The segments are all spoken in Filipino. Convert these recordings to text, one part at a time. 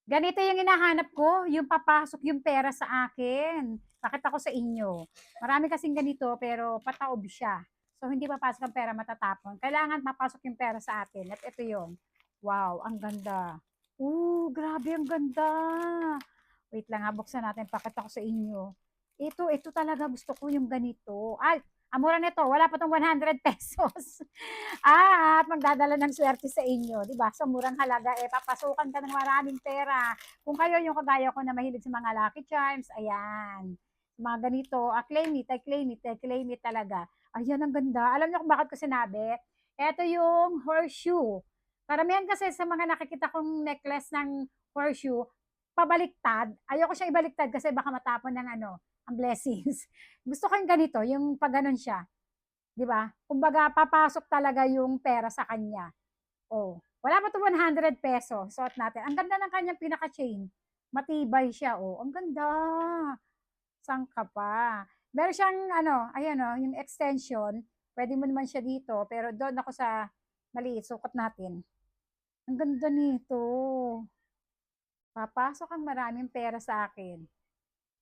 Ganito yung hinahanap ko, yung papasok yung pera sa akin. Pakita ko sa inyo. Marami kasing ganito, pero pataob siya. So, hindi papasok ang pera, matatapon. Kailangan mapasok yung pera sa atin. At ito yun. Wow, ang ganda. Grabe, ang ganda. Wait lang ha, buksan natin. Pakita ko sa inyo. Ito talaga gusto ko yung ganito. Ay, ang mura nito, wala pa tong 100 pesos. At magdadala ng swerte sa inyo, 'di ba? Sa murang halaga papasukan ka ng maraming pera. Kung kayo yung kagaya ko na mahilig sa mga Lucky Charms, ayan. Mga ganito, claim it talaga. Ayan, ang ganda. Alam niyo kung bakit ko sinabi? Ito yung horseshoe. Karamihan kasi sa mga nakikita kong necklace ng horseshoe, pabaliktad. Ayoko siya ibaliktad kasi baka matapon ng ang blessings. Gusto ko yung ganito, yung pag ganun siya. 'Di ba? Kumbaga papasok talaga yung pera sa kanya. Oh, wala pa 'to 100 peso. Suot natin. Ang ganda ng kanyang pinaka-chain. Matibay siya, oh. Ang ganda. Sangka pa. Meron siyang ayan oh, yung extension. Pwede mo naman siya dito, pero doon ako sa maliit, sukat natin. Ang ganda nito. Papasok ang maraming pera sa akin.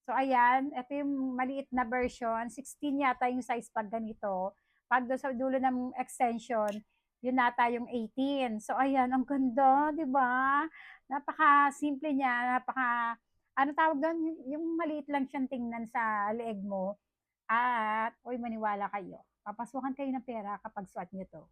So, ayan, ito yung maliit na version. 16 yata yung size pag ganito. Pag doon sa dulo ng extension, yun nata yung 18. So, ayan, ang ganda, di ba? Napaka-simple niya, ano tawag doon? Yung maliit lang siyang tingnan sa leeg mo. At, uy, maniwala kayo. Papasukan kayo ng pera kapag suot nyo to.